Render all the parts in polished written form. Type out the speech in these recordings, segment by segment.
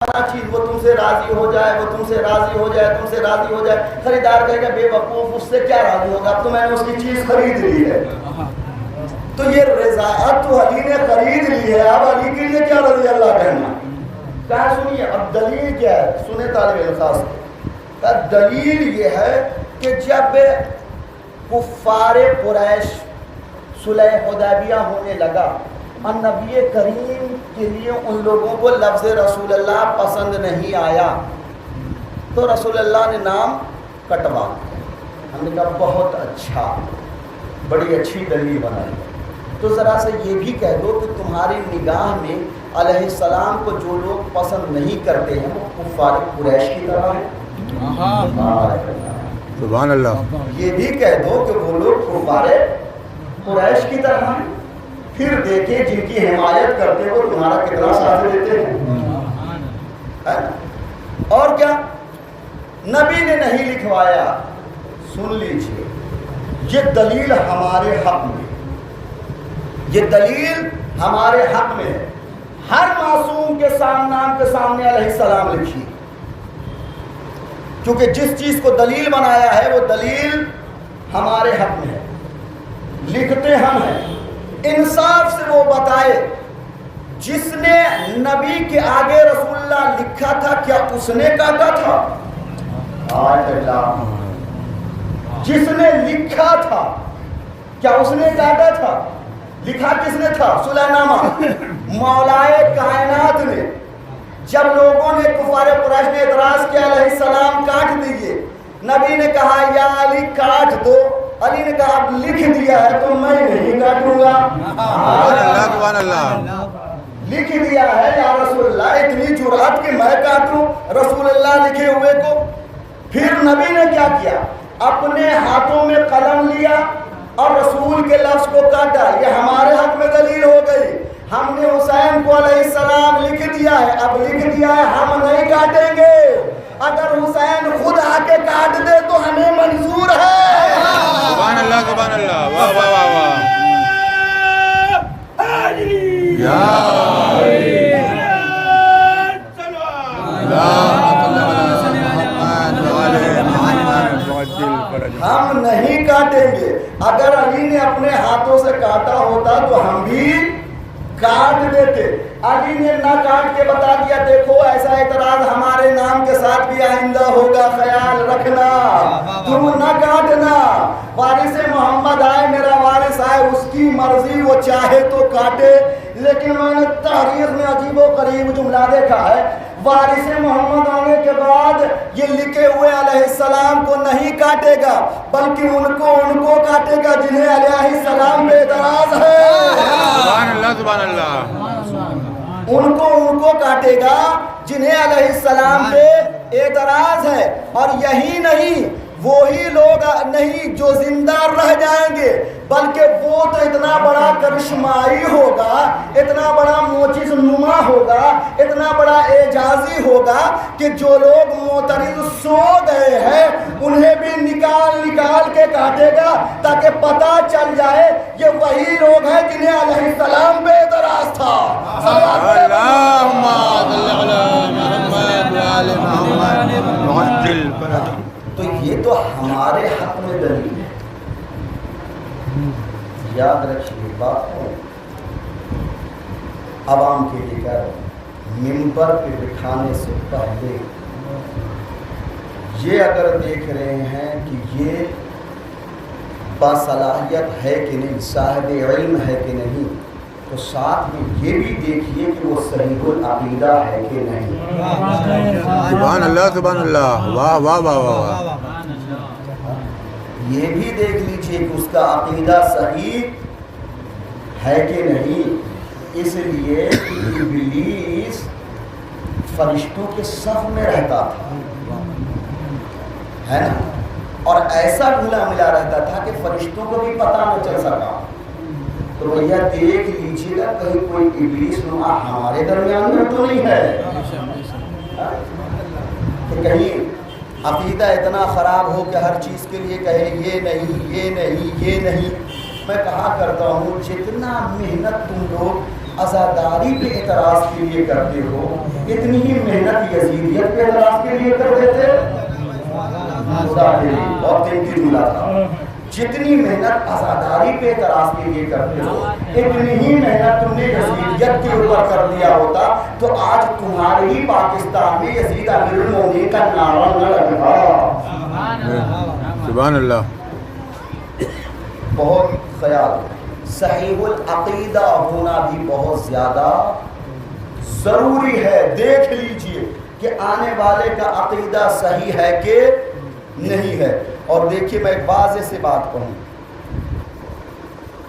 چیز وہ تم سے راضی ہو جائے، وہ تم سے راضی ہو جائے، تم سے راضی ہو جائے. خریدار کہے گا بے وقوف اس سے کیا راضی ہوگا، اب تو میں نے اس کی چیز خرید لی ہے. تو یہ رضاعت تو علی نے خرید لی ہے، اب علی کے لیے کیا رضی اللہ کہنا. کہا سنیے اب دلیل کیا ہے، سنیں طالب علم خاص. دلیل یہ ہے کہ جب کفار قریش صلح حدیبیہ ہونے لگا اور نبی کریم کے لیے ان لوگوں کو لفظ رسول اللہ پسند نہیں آیا تو رسول اللہ نے نام کٹوا دیا. ہم نے کہا بہت اچھا، بڑی اچھی دلیل بنائی. تو ذرا سے یہ بھی کہہ دو کہ تمہاری نگاہ میں علیہ السلام کو جو لوگ پسند نہیں کرتے ہیں وہ کفار قریش کی طرح ہیں. سبحان اللہ. یہ بھی کہہ دو کہ وہ لوگ کفار قریش کی طرح ہیں. پھر دیکھیں جن کی حمایت کرتے وہ تمہارا کتنا ساتھ دیتے ہیں. اور کیا نبی نے نہیں لکھوایا. سن لیجئے یہ دلیل ہمارے حق میں، یہ دلیل ہمارے حق میں ہے. ہر معصوم کے نام کے سامنے علیہ السلام لکھی، کیونکہ جس چیز کو دلیل بنایا ہے وہ دلیل ہمارے حق میں ہے. لکھتے ہم ہیں. انصاف سے وہ بتائے جس نے نبی کے آگے رسول اللہ لکھا تھا کیا اس نے کاٹا تھا؟ جس نے لکھا تھا کیا اس نے کاٹا تھا؟ لکھا کس نے تھا؟ صلح نامہ مولائے کائنات نے. جب لوگوں نے کفار قریش نے اعتراض کیا علیہ السلام کاٹ دیجئے، نبی نے کہا یا علی کاٹ دو. علی نے کہا اب لکھ دیا ہے تو میں نہیں کاٹوں گا. سبحان اللہ. لکھ دیا ہے یا رسول اللہ، اتنی جرأت کہ میں کاٹوں رسول اللہ لکھے ہوئے کو. پھر نبی نے کیا کیا، اپنے ہاتھوں میں قلم لیا اور رسول کے لفظ کو کاٹا. یہ ہمارے حق میں دلیل ہو گئی. ہم نے حسین کو علیہ السلام لکھ دیا ہے، اب لکھ دیا ہے ہم نہیں کاٹیں گے. اگر حسین خود آ کے کاٹ دے تو ہمیں منظور ہے. سبحان اللہ. سبحان اللہ. واہ واہ واہ واہ. ہم نہیں کاٹیں گے. اگر علی نے اپنے ہاتھوں سے کاٹا ہوتا تو ہم بھی کاٹ دیتے. علی نے نہ کاٹ کے بتا دیا دیکھو ایسا اعتراض ہمارے نام کے ساتھ بھی آئندہ ہوگا، خیال رکھنا، تم نہ کاٹنا. وارث محمد آئے، میرا وارث آئے، اس کی مرضی، وہ چاہے تو کاٹے. لیکن میں نے تاریخ میں عجیب و غریب جملہ دیکھا ہے، وارث محمد آنے کے بعد یہ لکھے ہوئے علیہ السلام کو نہیں کاٹے گا بلکہ ان کو کاٹے گا جنہیں علیہ السلام پہ اعتراض ہے. سبحان اللہ. سبحان اللہ. ان کو کاٹے گا جنہیں علیہ السلام پہ اعتراض ہے. اور یہی نہیں، وہی لوگ نہیں جو زندہ رہ جائیں گے بلکہ وہ تو اتنا بڑا کرشمائی ہوگا، اتنا بڑا معجز نما ہوگا، اتنا بڑا اعجازی ہوگا کہ جو لوگ معترض سو گئے ہیں انہیں بھی نکال کے کاٹے گا تاکہ پتہ چل جائے یہ وہی لوگ ہیں جنہیں علیہ السلام پہ اعتراض تھا. تو یہ تو ہمارے حق میں دلیل ہے. یاد رکھیے بات ہے، عوام کے لیے کہہ رہا ہوں، منبر پہ بٹھانے سے پہلے یہ اگر دیکھ رہے ہیں کہ یہ باصلاحیت ہے کہ نہیں، صاحب علم ہے کہ نہیں، تو ساتھ میں یہ بھی دیکھیے کہ وہ صحیح العقیدہ ہے کہ نہیں. سبحان اللہ. سبحان اللہ. واہ واہ واہ واہ. یہ بھی دیکھ لیجئے کہ اس کا عقیدہ صحیح ہے کہ نہیں. اس لیے ابلیس فرشتوں کے صف میں رہتا تھا، ہے نا، اور ایسا گھلا ملا رہتا تھا کہ فرشتوں کو بھی پتہ نہ چل سکا. تو بھیا دیکھ لیجیے گا کہیں کوئی ابلیس نما ہمارے درمیان میں تو نہیں ہے کہ کہیں عقیدہ اتنا خراب ہو کہ ہر چیز کے لیے کہے یہ نہیں یہ نہیں یہ نہیں. میں کہا کرتا ہوں جتنا محنت تم لوگ عزاداری پہ اعتراض کے لیے کرتے ہو، اتنی ہی محنت یزیدیت پہ اعتراض کے لیے کر دیتے؟ خدا کے لیے بہت قیمتی جملہ تھا، جتنی محنت عزاداری پہ اعتراض کے لیے کرتے ہو اتنی ہی محنت تم نے یزیدیت کے اوپر کر دیا ہوتا تو آج تمہارے ہی پاکستان میں یزید امیر المومنین کا نعرہ نہ لگتا۔ سبحان اللہ۔ بہت خیال، صحیح العقیدہ ہونا بھی بہت زیادہ ضروری ہے۔ دیکھ لیجئے کہ آنے والے کا عقیدہ صحیح ہے کہ نہیں ہے۔ اور دیکھیے میں ایک واضح سے بات کہوں،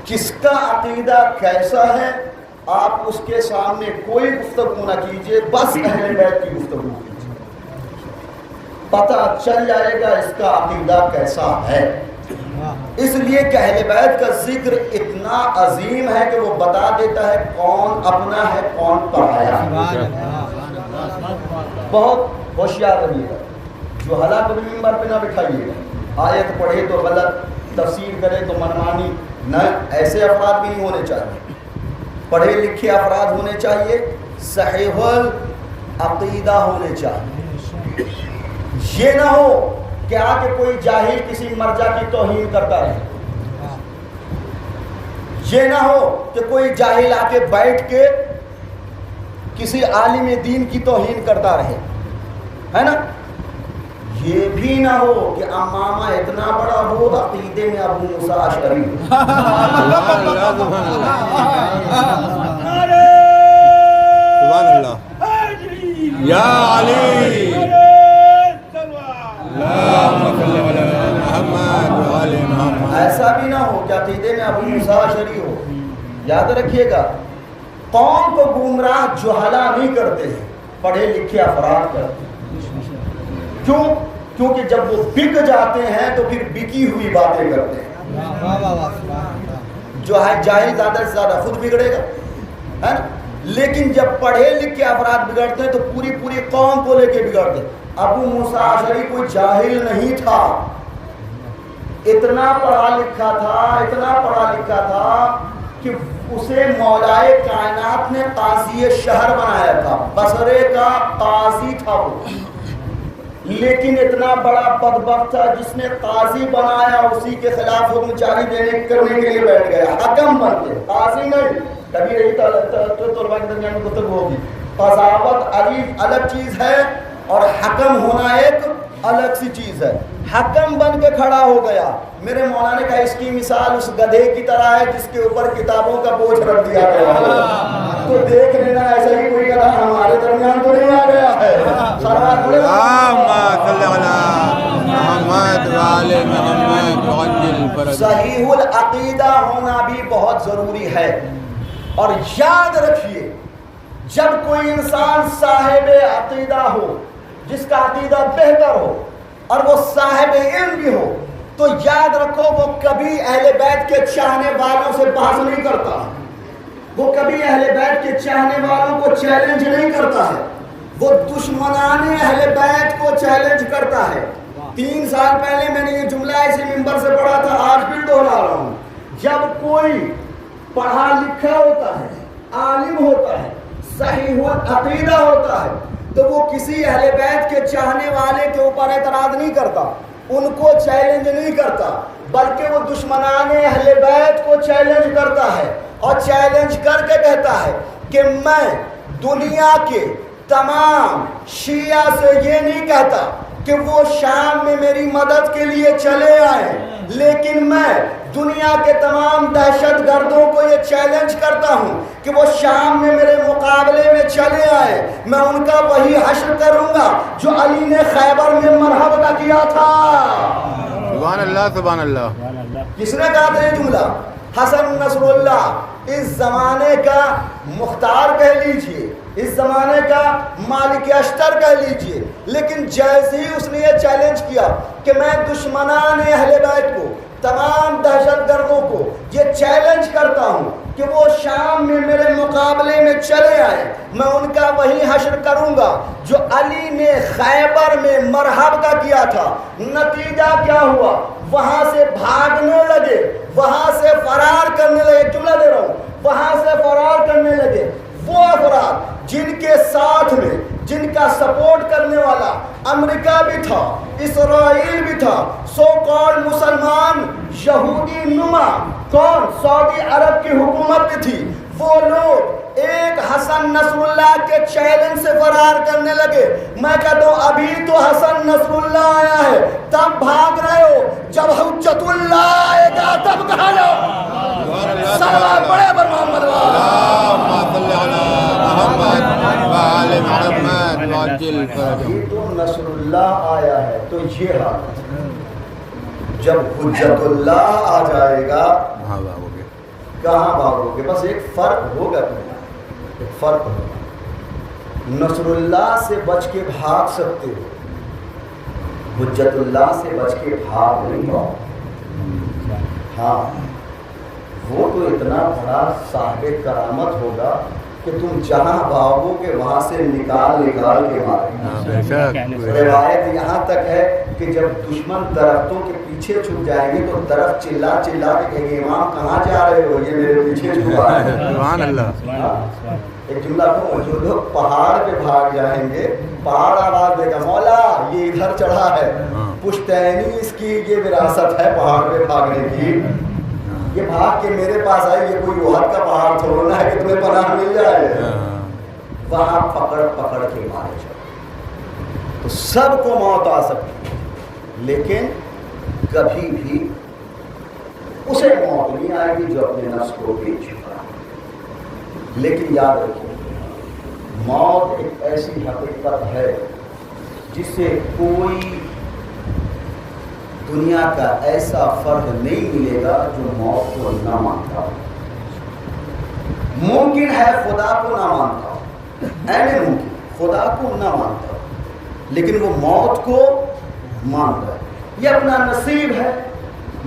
کس کا عقیدہ کیسا ہے آپ اس کے سامنے کوئی گفتگو نہ کیجئے، بس اہل بیت کی گفتگو کیجئے، پتہ چل جائے گا اس کا عقیدہ کیسا ہے۔ اس لیے کہ اہل بیت کا ذکر اتنا عظیم ہے کہ وہ بتا دیتا ہے کون اپنا ہے کون پرایا۔ بہت ہوشیار رہیے گا، جو حلا کبھی ممبر پہ نہ بٹھائیے گا، آیت پڑھے تو غلط، تفسیر کرے تو منمانی، نہ ایسے افراد بھی نہیں ہونے چاہیے، پڑھے لکھے افراد ہونے چاہیے، صحیح العقیدہ ہونے چاہیے۔ یہ نہ ہو کہ آگے کوئی جاہل کسی مرجع کی توہین کرتا رہے، یہ نہ ہو کہ کوئی جاہل آ کے بیٹھ کے کسی عالم دین کی توہین کرتا رہے، ہے نا؟ یہ بھی نہ ہو کہ امامہ اتنا بڑا ہو عقیدے میں ابو موسیٰ اشعری، سبحان اللہ، یا علی ایسا بھی نہ ہو کہ عقیدے میں ابو موسیٰ اشعری ہو۔ یاد رکھیے گا، قوم کو گمراہ جہلا نہیں کرتے ہیں، پڑھے لکھے افراد کرتے ہیں۔ کیوں؟ کیونکہ جب وہ بک جاتے ہیں تو پھر بکی ہوئی باتیں کرتے ہیں۔ جو ہے جاہل زیادہ سے زیادہ خود بگڑے گا، ہے نا؟ لیکن جب پڑھے لکھے افراد بگڑتے ہیں تو پوری پوری قوم کو لے کے بگڑتے ہیں۔ ابو موسیٰ اشعری کوئی جاہل نہیں تھا، اتنا پڑھا لکھا تھا، اتنا پڑھا لکھا تھا کہ اسے مولائے کائنات نے قاضی شہر بنایا تھا، بصرے کا قاضی تھا وہ، لیکن اتنا بڑا بدبخت تھا جس نے قاضی بنایا اسی کے خلاف حکم جاری کرنے کے لیے بیٹھ گیا، حکم بن کے، قاضی نہیں۔ کبھی یہی طلباء کے درمیان میں گفتگو ہوگی، قضاوت الگ چیز ہے اور حکم ہونا ایک الگ سی چیز ہے۔ حکم بن کے کھڑا ہو گیا۔ میرے مولانا نے کہا اس کی مثال اس گدھے کی طرح ہے جس کے اوپر کتابوں کا بوجھ رکھ دیا گیا ہے، تو دیکھ لینا ایسا ہی کوئی گدھا ہمارے درمیان تو نہیں آ گیا ہے۔ صحیح العقیدہ ہونا بھی بہت ضروری ہے۔ اور یاد رکھیے، جب کوئی انسان صاحب عقیدہ ہو، جس کا عقیدہ بہتر ہو اور وہ صاحب علم بھی ہو، تو یاد رکھو وہ کبھی اہل بیت کے چاہنے والوں سے بحث نہیں کرتا، وہ کبھی اہل بیت کے چاہنے والوں کو چیلنج نہیں کرتا ہے، وہ دشمنان اہل بیت کو چیلنج کرتا ہے۔ 3 سال پہلے میں نے یہ جملہ اسی ممبر سے پڑھا تھا، آج بھی دوہرا رہا ہوں۔ جب کوئی پڑھا لکھا ہوتا ہے، عالم ہوتا ہے، صحیح العقیدہ ہوتا ہے، تو وہ کسی اہل بیت کے چاہنے والے کے اوپر اعتراض نہیں کرتا، ان کو چیلنج نہیں کرتا، بلکہ وہ دشمنان اہل بیت کو چیلنج کرتا ہے، اور چیلنج کر کے کہتا ہے کہ میں دنیا کے تمام شیعہ سے یہ نہیں کہتا کہ وہ شام میں میری مدد کے لیے چلے آئیں، لیکن میں دنیا کے تمام دہشت گردوں کو یہ چیلنج کرتا ہوں کہ وہ شام میں میرے مقابلے میں چلے آئے، میں ان کا وہی حشر کروں گا جو علی نے خیبر میں مرحب کا کیا تھا۔ سبحان اللہ، سبحان اللہ۔ کس نے کہا تھا یہ جملہ؟ حسن نصر اللہ، اس زمانے کا مختار کہہ لیجئے، اس زمانے کا مالک اشتر کہہ لیجئے، لیکن جیسے ہی اس نے یہ چیلنج کیا کہ میں دشمنان اہل بیت کو، تمام دہشت گردوں کو یہ چیلنج کرتا ہوں کہ وہ شام میں میرے مقابلے میں چلے آئے، میں ان کا وہی حشر کروں گا جو علی نے خیبر میں مرحب کا کیا تھا، نتیجہ کیا ہوا؟ وہاں سے بھاگنے لگے، وہاں سے فرار کرنے لگے۔ جملہ دے رہا ہوں، وہاں سے فرار کرنے لگے. وہ افراد جن کے ساتھ میں جن کا سپورٹ کرنے والا امریکہ بھی تھا, اسرائیل بھی تھا, سو کال مسلمان یہودی نما کون سعودی عرب کی حکومت بھی تھی, وہ لوگ ایک حسن نصر اللہ کے چیلنج سے فرار کرنے لگے. میں کہتا ہوں ابھی تو حسن نصر اللہ آیا ہے, تب بھاگ رہے ہو, جب حجت اللہ آئے گا تب کہا جاؤ صلوات پڑھے پر محمد ابھی تو نصر اللہ آیا ہے تو یہ حالت, جب حجت اللہ آ جائے گا کہاں بھاگو گے؟ بس ایک فرق ہوگا, ایک فرق ہوگا. نصر اللہ سے بچ کے بھاگ سکتے ہو, حجت اللہ سے بچ کے بھاگ نہیں پاؤ. ہاں وہ تو اتنا بڑا صاحب کرامت ہوگا کہ تم جہاں بھاگو گے وہاں سے نکال کے مارے. روایت یہاں تک ہے کہ جب دشمن درختوں کے پیچھے چھپ جائیں گے تو درخت چلا چلا کے کہیں گے امام کہاں جا رہے ہو, یہ میرے پیچھے چھپا ہے. سبحان اللہ. ایک جملہ کو, جو لوگ پہاڑ پہ بھاگ جائیں گے پہاڑ آواز دے گا مولا یہ ادھر چڑھا ہے, پشتینی اس کی یہ وراثت ہے پہاڑ پہ بھاگنے کی, یہ بھاگ کے میرے پاس آئی, یہ کوئی وہاں کا پہاڑ چھوڑنا ہے کہ تمہیں پناہ مل جائے. وہاں پکڑ کے مارے جائے. تو سب کو موت آ سکتی لیکن کبھی بھی اسے موت نہیں آئے گی جو اپنے نفس کو بھی چھپا. لیکن یاد رکھیے موت ایک ایسی حقیقت ہے جس سے کوئی دنیا کا ایسا فرد نہیں ملے گا جو موت کو نہ مانتا ہو. ممکن ہے خدا کو نہ مانتا ہو, ایسے ممکن خدا کو نہ مانتا ہو, لیکن وہ موت کو مانتا ہے. یہ اپنا نصیب ہے,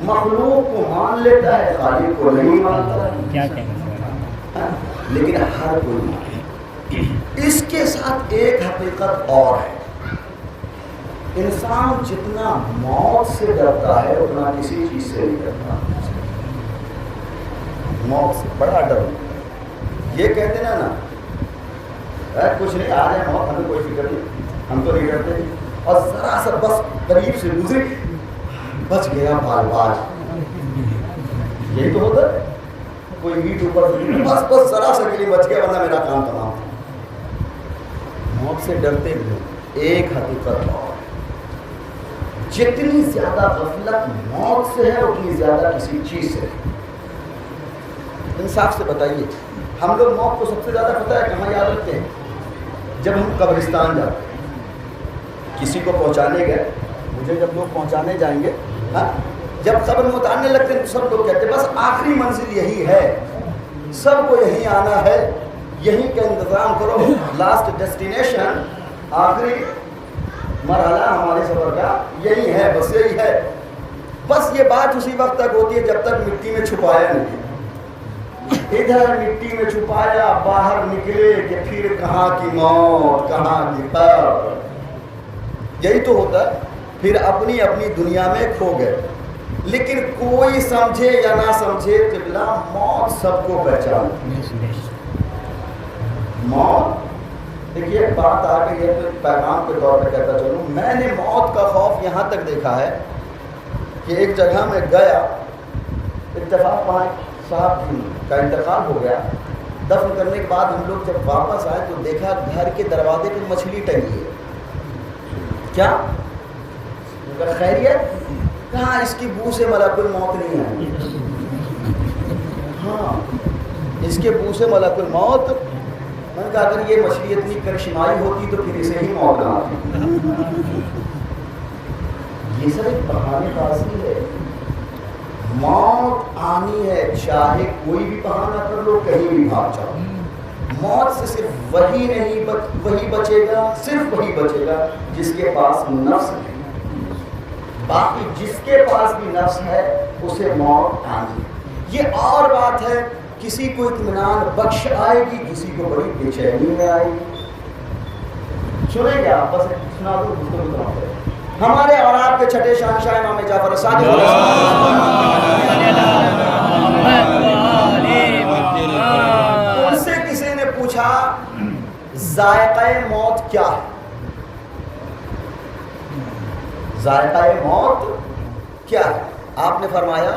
مخلوق کو مان لیتا ہے, خالق کو نہیں مانتا ہے. لیکن ہر کوئی مانتا. اس کے ساتھ ایک حقیقت اور ہے, انسان جتنا موت سے ڈرتا ہے اتنا کسی چیز سے نہیں ڈرتا. موت سے بڑا ڈر. یہ کہتے ہیں نا کچھ نہیں آ رہے موت, ہمیں کوئی فکر نہیں, ہم تو نہیں ڈرتے, اور ذرا سا بس قریب سے گزری بچ گیا بال باز. یہی تو ہوتا ہے, کوئی اینٹ اوپر بس ذرا سا کے لیے بچ گیا ورنہ میرا کام تمام. موت سے ڈرتے بھی. ایک حقیقت اور, جتنی زیادہ غفلت موت سے ہے اتنی زیادہ کسی چیز سے. انصاف سے بتائیے, ہم لوگ موت کو سب سے زیادہ پتہ ہے کہاں یاد رکھتے ہیں؟ جب ہم قبرستان جاتے ہیں, کسی کو پہنچانے گئے, مجھے جب لوگ پہنچانے جائیں گے, جب قبر میں اتارنے لگتے ہیں تو سب لوگ کہتے ہیں بس آخری منزل یہی ہے, سب کو یہیں آنا ہے, یہیں کا انتظام کرو, لاسٹ ڈیسٹینیشن, آخری مرحلہ ہمارے سفر کا یہی ہے, بس یہی ہے. بس یہ بات اسی وقت تک ہوتی ہے جب تک مٹی میں چھپایا نہیں. ادھر مٹی میں چھپایا, باہر نکلے کہ پھر کہاں کی موت کہاں کی قبر. یہی تو ہوتا ہے. پھر اپنی اپنی دنیا میں کھو گئے. لیکن کوئی سمجھے یا نہ سمجھے قبلہ موت سب کو پہچانتی. موت دیکھیے ایک بات آ گئی ہے تو پیغام کے طور پہ کہتا چلوں, میں نے موت کا خوف یہاں تک دیکھا ہے کہ ایک جگہ میں گیا, اتفاق وہاں صاحب کا انتقال ہو گیا. دفن کرنے کے بعد ہم لوگ جب واپس آئے تو دیکھا گھر کے دروازے پہ مچھلی ٹنگی ہے. کیا خیریت؟ کہاں اس کی بو سے ملک الموت نہیں آئی. ہاں اس کے بو سے ملک الموت. میں نے کہا اگر یہ مچھلی اتنی کرشمائی ہوتی تو پھر اسے ہی موت نہ آتی. یہ سب ایک بہانے بازی ہے. موت آنی ہے, چاہے کوئی بھی بہانہ کر لو, کہیں بھی بھاگ جاؤ. موت سے صرف وہی نہیں وہی بچے گا, صرف وہی بچے گا جس کے پاس نفس ہے. باقی جس کے پاس بھی نفس ہے اسے موت آنی ہے. یہ اور بات ہے, کسی کو اطمینان بخش آئے گی, کسی کو بڑی بے چینی میں آئے گی. سنیں گے آپ, بس سنا دو گفتگو. ہمارے اور آپ کے چھٹے شہنشاہ امام جعفر صادق ذائقہ موت کیا ہے؟ ذائقہ موت کیا ہے؟ آپ نے فرمایا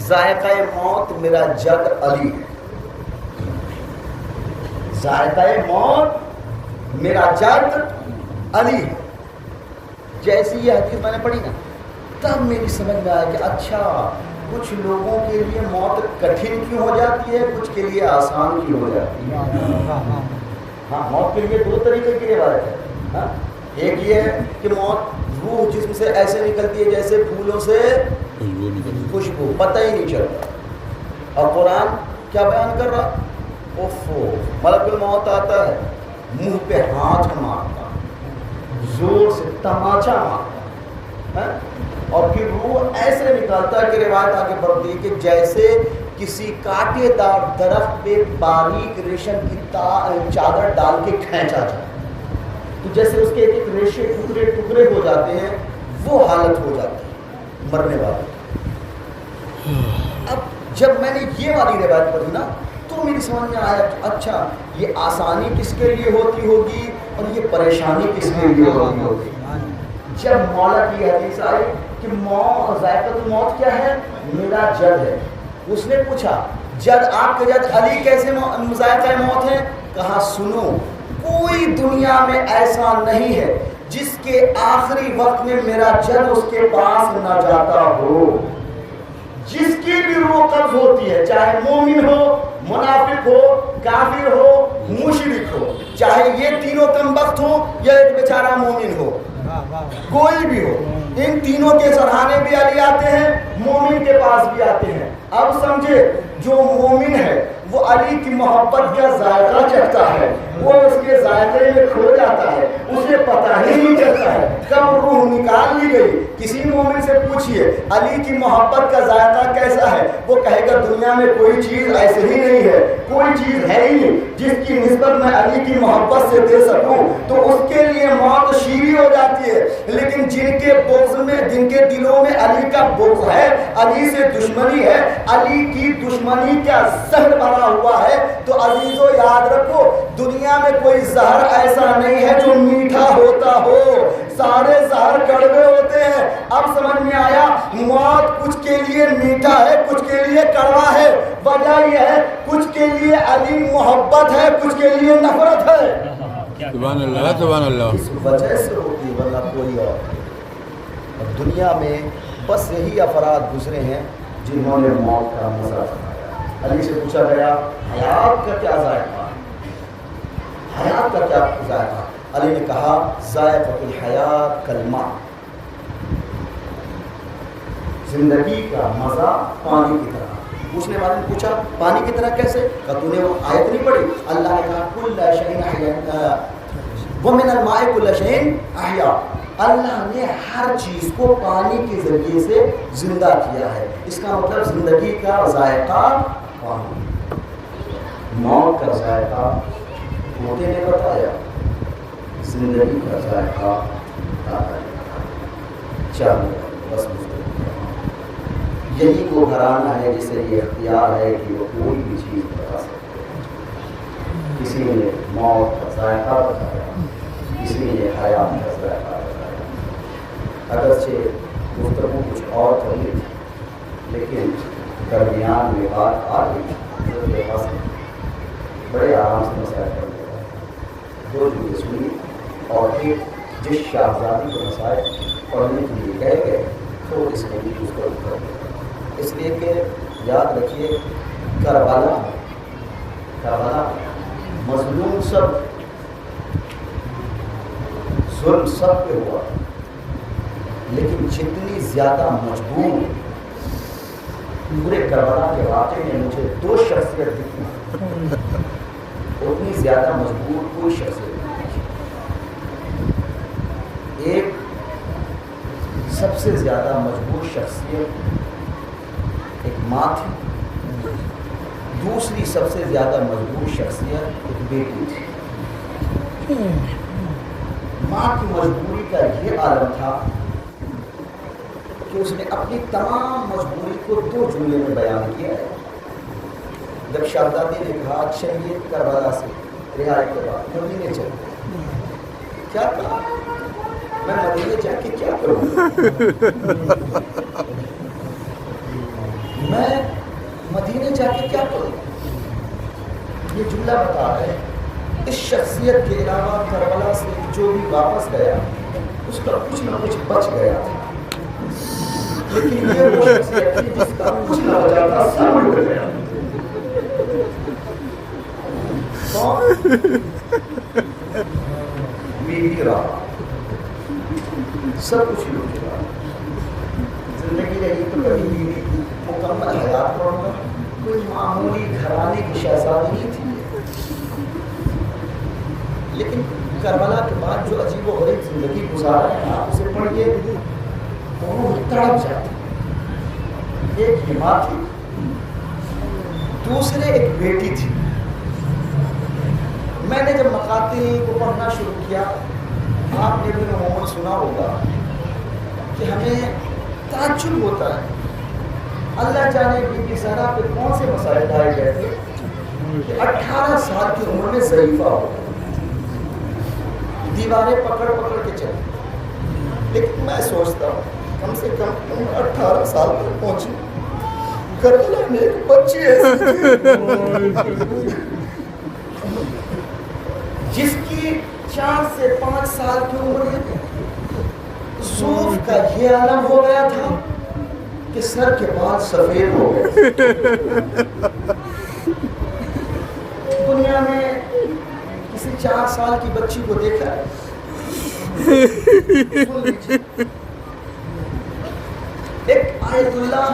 ذائقہ موت میرا جد علی ہے. ذائقہ موت میرا جد علی ہے. جیسی یہ حدیث میں نے پڑھی نا تب میری سمجھ میں آیا کہ اچھا کچھ لوگوں کے لیے موت کٹھن کیوں ہو جاتی ہے, کچھ کے لیے آسان کیوں ہو جاتی ہے. ہاں, موت کے لیے دو طریقے کی روایت ہے. ہاں, ایک یہ ہے کہ موت روح جسم سے ایسے نکلتی ہے جیسے پھولوں سے خوشبو, پتہ ہی نہیں چلتا. اور قرآن کیا بیان کر رہا, اوفو ملک الموت آتا ہے, منہ پہ ہاتھ مارتا, زور سے تماچا مارتا, اور پھر روح ایسے نکالتا ہے کہ روایت آگے بڑھتی ہے کہ جیسے کسی کانٹے دار درخت پہ باریک ریشم کی چادر ڈال کے کھینچا جائے, تو جیسے اس کے ایک ایک ریشے ٹکڑے ٹکڑے ہو جاتے ہیں, وہ حالت ہو جاتی ہے مرنے والی. اب جب میں نے یہ والی روایت پڑھی نا تو میری سمجھ میں آیا کہ اچھا یہ آسانی کس کے لیے ہوتی ہوگی اور یہ پریشانی کس کے لیے ہوتی ہوگی. جب مولا کی حدیث آئی کہ ذائقۃ الموت کیا ہے, میرا جد ہے, اس نے پوچھا جد آپ کے جد علی کیسے ذائقہ موت ہے؟ کہا سنو, کوئی دنیا میں ایسا نہیں ہے جس کے آخری وقت میں میرا جد اس کے پاس نہ جاتا ہو. جس کی بھی روح قبض ہوتی ہے, چاہے مومن ہو, منافق ہو, کافر ہو, مشرک ہو, چاہے یہ تینوں کم وقت ہو یا ایک بیچارہ مومن ہو, کوئی بھی ہو, ان تینوں کے سرحانے بھی علی آتے ہیں, مومن کے پاس بھی آتے ہیں. اب سمجھے جو مومن ہے وہ علی کی محبت کا ذائقہ چکھتا ہے, وہ اس کے ذائقے میں کھو جاتا ہے, اسے پتہ ہی نہیں چلتا ہے کب روح نکال لی گئی. کسی مومن سے پوچھئے علی کی محبت کا ذائقہ کیسا ہے, وہ کہے گا دنیا میں کوئی چیز ایسے ہی نہیں ہے, کوئی چیز ہے ہی نہیں جس کی نسبت میں علی کی محبت سے دے سکوں. تو اس کے لیے موت شیریں ہو جاتی ہے. لیکن جن کے بغض میں, جن کے دلوں میں علی کا بغض ہے, علی سے دشمنی ہے, علی کی دشمنی کا زہر بھرا ہوا ہے, تو عزیزو یاد رکھو دنیا میں کوئی زہر ایسا نہیں ہے جو میٹھا ہوتا ہو, سارے زہر کڑوے ہوتے ہیں. اب سمجھ میں آیا موت کچھ کے لیے میٹھا ہے, کچھ کے لیے کڑوا ہے. وجہ یہ ہے کچھ کے لیے علی محبت ہے, کچھ کے لیے نفرت ہے. سبحان اللہ سبحان اللہ. اس وجہ سے ہوتی ہے ورنہ کوئی اور. دنیا میں بس یہی افراد گزرے ہیں جنہوں نے موت کا مزہ اٹھایا. علی سے پوچھا گیا حیات کا کیا ذائقہ, حیات کا کیا ذائقہ؟ علی نے کہا ذائقۃ الحیات کالماء, زندگی کا مزہ پانی کی طرح. پوچھنے والے نے پوچھا پانی کی طرح کیسے؟ کہ تو نے وہ آیت نہیں پڑھی؟ اللہ نے کہا کل شیء احیا ومن الماء کل شیء احیا, اللہ نے ہر چیز کو پانی کے ذریعے سے زندہ کیا ہے. اس کا مطلب زندگی کا ذائقہ پانی. موت کا ذائقہ موتے نے بتایا, زندگی کا ذائقہ چلو بس یہی وہ گھرانہ ہے جسے یہ اختیار ہے کہ وہ کوئی بھی چیز بتا سکتے. کسی نے موت کا ذائقہ بتایا, کسی نے حیات کا ذائقہ بتایا. اگرچہ گفتگو کچھ اور چلی لیکن درمیان میں بات آ گئی بڑے آرام سے مسائل کر دیا. دو چیزیں سنی اور ایک جس شاہزادی کو مسائل پڑھنے کے لیے کہہ گئے تو اس نے بھی اس کو کر دیا. اس لیے کہ یاد رکھیے کربلا مظلوم سب, ظلم سب پہ ہوا, لیکن جتنی زیادہ مجبور پورے کربلا کے واقعے میں مجھے دو شخصیت دکھی, اتنی زیادہ مجبور کوئی شخصیت نہیں. ایک سب سے زیادہ مجبور شخصیت ایک ماں تھی, دوسری سب سے زیادہ مجبور شخصیت ایک بیٹی تھی. ماں کی مجبوری کا یہ عالم تھا کہ اس نے اپنی تمام مجبوری کو دو جملے میں بیان کیا ہے. جب شہزادی نے کہا چلیے کربلا سے رہائی کے بعد مدینے چل گئے. کیا کہا؟ میں مدینے جا کے کیا کروں؟ میں مدینے جا کے کیا کروں؟ یہ جملہ بتا رہے ہیں اس شخصیت کے علاوہ کربلا سے جو بھی واپس گیا اس کا کچھ نہ کچھ بچ گیا تھا. لیکن یہ وہ شخصیت تھی جس کا کچھ نہ بچا تھا، سب اڑ گیا. بیوی رہا، سب کچھ لوٹ گیا. زندگی رہی تو کبھی بیوی مکمل حیات پڑھنا، کوئی معمولی گھرانے کی شہزادی نہیں تھی. لیکن کربلا کے بعد جو عجیب و غریب زندگی گزارا ہے آپ اسے پڑھیے وہ تڑپ جاتی. ایک یہ ماں تھی، دوسرے ایک بیٹی تھی. میں نے جب مقاتل کو پڑھنا شروع کیا، آپ نے بھی عموماً سنا ہوگا کہ ہمیں تعجب ہوتا ہے اللہ جانے بی بی زہرا پہ کون سے مسائل لائے گئے تھے کہ 18 سال کی عمر میں ضعیفہ ہو گیا، دیواریں پکڑ پکڑ کے چلے. لیکن میں سوچتا ہوں کم سے کم 18 سال تک پہنچی. کربلا میں ایک بچی ایسی تھی جس کی 4 سے 5 سال کی عمر میں زوف کا یہ عالم ہو گیا تھا کہ سر کے بال سفید ہو گئے. دنیا میں کسی 4 سال کی بچی کو دیکھا ہے؟ ایک آیت اللہ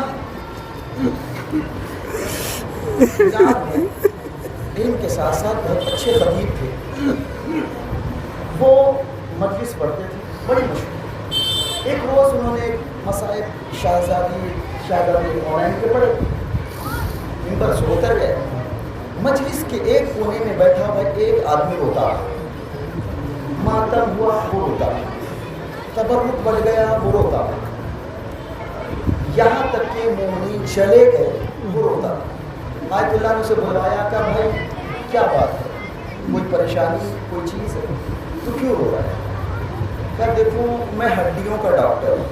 علم کے ساتھ ساتھ بہت اچھے خطیب تھے. وہ مجلس پڑھتے تھے بڑی مشہور. ایک روز انہوں نے مسائل شہزادی آن کے پڑھے، ان پر سے اتر گئے. مجلس کے ایک کونے میں بیٹھا ہوا ایک آدمی روتا، ماتم ہوا وہ روتا، تبرک بڑھ گیا وہ روتا، یہاں تک کہ مومنین چلے گئے وہ روتا. آیت اللہ نے اسے بلوایا کہ بھائی کیا بات ہے، کوئی پریشانی کوئی چیز ہے تو کیوں رو رہا ہے؟ کہ دیکھوں میں ہڈیوں کا ڈاکٹر ہوں.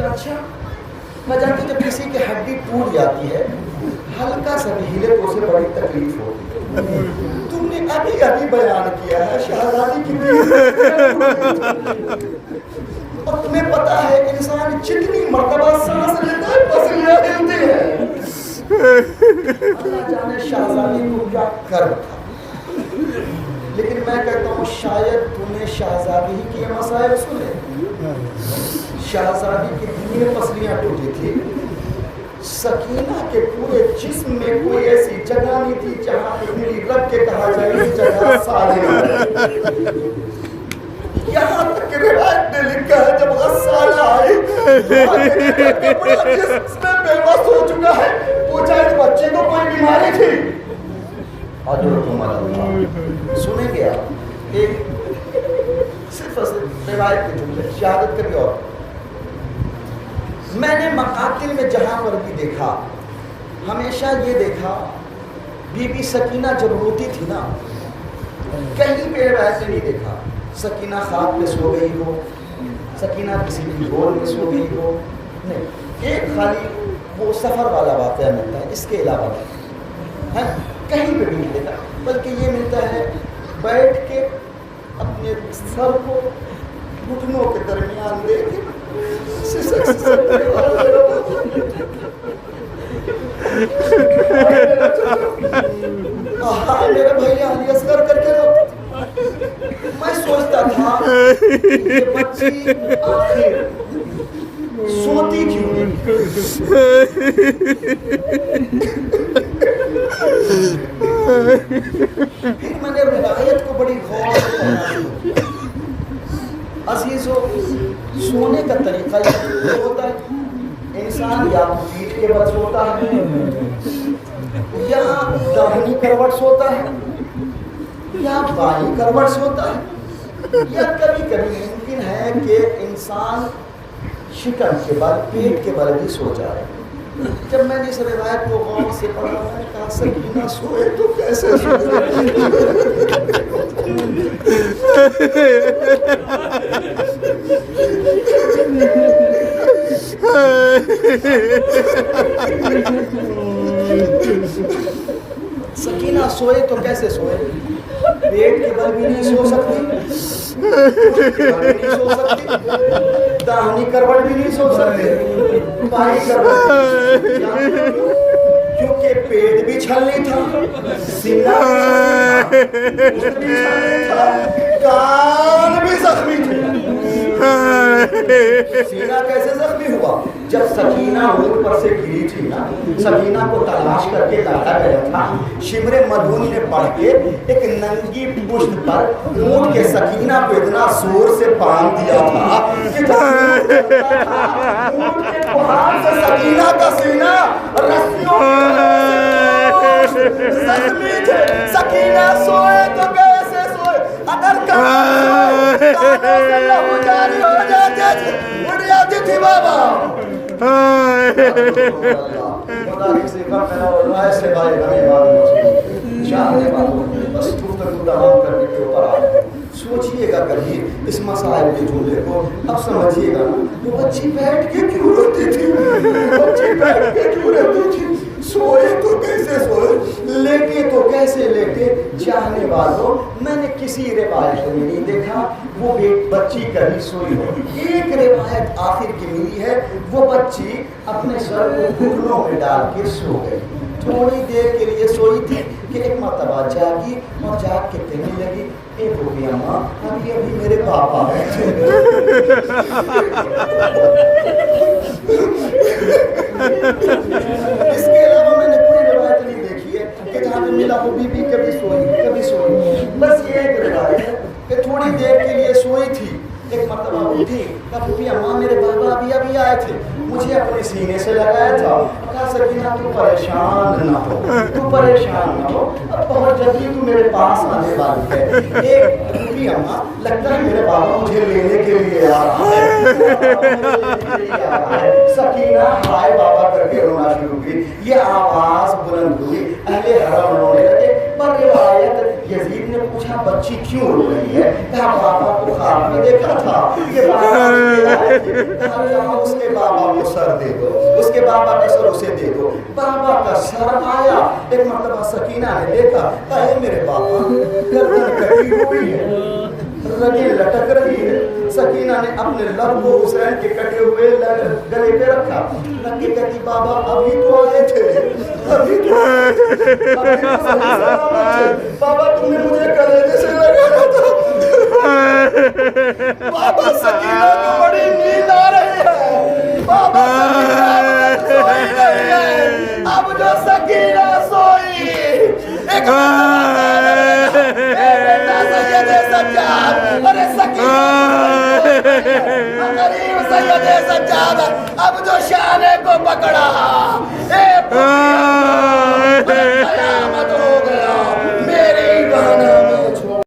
اچھا میں جانتی جب کسی کی ہڈی ٹوٹ جاتی ہے ہلکا سا بھی ہلے تو اسے بڑی تکلیف ہوتی ہے. تم نے ابھی ابھی بیان کیا ہے شہزادی کی اور تمہیں پتا ہے انسان جتنی مرتبہ سانس لیتا ہے پسلیاں ہلتی ہیں. اللہ جانے شہزادی کو کیا کر تھا. لیکن میں کہتا ہوں شاید تم نے شہزادی ہی کے مسائل سنے. شہزادی کی دنیا پسلیاں ٹوٹی تھی. سکینہ کے پورے جسم میں کوئی ایسی جگہ نہیں تھی جہاں پہ میری رب کے کہا جائے یہ جگہ سالے ہے. یہاں تک کہ روایت نے لکھا ہے جب غسالہ آئی کپڑا جس میں بے بس ہو چکا ہے پوچھا اس بچے کو کوئی بیماری تھی. حضرت عمر سنیں گے آپ ایک صرف روایت کے جملے شہادت کبھی. اور میں نے مقاتل میں جہاں پر بھی دیکھا ہمیشہ یہ دیکھا بی بی سکینہ جب روتی تھی نا کہیں پہ روایت نہیں دیکھا سکینہ خواب پہ سو گئی ہو، سکینہ کسی کی گود میں سو گئی ہو، نہیں. ایک خالی وہ سفر والا واقعہ ملتا ہے، اس کے علاوہ نہیں کہیں پہ بھی نہیں دیتا. بلکہ یہ ملتا ہے بیٹھ کے اپنے سر کو گھٹنوں کے درمیان دے کے میرا بھائی علی اصغر کر کے روتا. میں سوچتا تھا یہ بچی آخر سوتی کیوں نہیں. پھر میں نے روایت کو بڑی غور سے پڑھا. عزیزو سونے کا طریقہ یہ ہوتا ہے انسان یا پیٹھ کے بل سوتا ہے یا داہنی کروٹ سوتا ہے یا بائیں کروٹ سوتا ہے یا کبھی کبھی ممکن ہے کہ انسان شکم کے بل پیٹ کے بل بھی سو جائے. جب میں نے اس روایت کو غور سے پڑھا میں نے کہا سکینہ سوئے تو کیسے سکینہ سوئے تو کیسے سوئے؟ پیٹ کے بل بھی نہیں سو سکتی, نہیں سو سکتی, داہنی کروٹ بھی نہیں سو سکتی, بائیں کروٹ, کیونکہ پیٹ بھی چھلنی تھا, سینہ بھی چھلنی تھا, کان بھی زخمی تھے. سینہ کیسے زخمی ہوا؟ جب سکینہ اونٹ پر سے گری تھی نا, سکینہ کو تلاش کر کے لایا گیا تھا. شمر مدھونی نے پڑھ کے ایک ننگی پشت پر اونٹ کے سکینہ کو اتنا زور سے باندھ دیا تھا کہ اونٹ کے پہاڑ سے سکینہ کا سینہ رسیوں زخمی تھے. سکینہ سوئے تو کیسے سوئے؟ اگر کانوں سے لہو جاری ہو جاتے تھے اڑ جاتی تھی بابا. خدا کسی کا میرا رائے سے بھائی ہمیں معلوم چاہنے والوں بس گفتگو تمام کرنے کے اوپر آئے. سوچئے گا کبھی اس مسائل کے جملے کو, اب سمجھئے گا وہ بچی بیٹھ کے کیوں روتی تھی, بچی بیٹھ کے کیوں روتی تھی, سوئے تو کیسے سوئے, لیٹے تو کیسے لیٹے. چاہنے والوں میں نے کسی روایت میں نہیں دیکھا وہ بچی کبھی سوئی ہو. ایک روایت آخر کی ملی ہے, وہ بچی اپنے سر کو گھٹنوں میں ڈال کے سو گئی. تھوڑی دیر کے لیے سوئی تھی کہ ایک مرتبہ جاگی اور جاگ کے کہنے لگی اے بوبی اماں ابھی ابھی میرے پاپا بیٹھے. اس کے علاوہ میں نے کوئی روایت نہیں دیکھی ہے کہ جہاں پہ ملا وہ بی بی کبھی سوئی. بس یہ ایک روایت ہے کہ تھوڑی دیر کے لیے سوئی تھی, ایک مرتبہ اٹھی کہا بوبی اماں میرے بابا ابھی آئے تھے, مجھے اپنے سینے سے لگایا تھا. کہا سکینہ تو پریشان نہ ہو, تو پریشان نہ ہو, اب بہت جلدی تو میرے پاس آنے والی ہے. ایک بوبی اماں لگتا ہے میرے بابا مجھے لینے کے لیے آ رہا ہے. سکینہ ہائے بابا کر کے رونا شروع کی. یہ آواز بلند ہوئی, اہل حرم رونے لگے. پر روایت یزید نے پوچھا بچی کیوں رو رہی ہے؟ کہا بابا کو خواب میں دیکھا تھا کہ بابا اس کے بابا کو سر دے دو, اس کے بابا کا سر اسے دے دو. بابا کا سر آیا. ایک مرتبہ سکینہ نے دیکھا, کہا اے میرے بابا گردن کٹی ہوئی ہے, رگیں لٹک رہی ہے. سکینہ نے اپنے لب کو حسین کے کٹے ہوئے گلے پہ رکھا. رکھی کہتی بابا ابھی تو آئے تھے, بابا تم نے مجھے کلیجے سے لگایا تھا. بابا سکینہ کو بڑی نیند آ رہی ہے, بابا سکینہ سوئی نہیں ہے. اب جو سکینہ سوئی ایک بیٹا سید سجاد, ارے سکینہ غریب سید سجاد اب جو شانے کو پکڑا, اے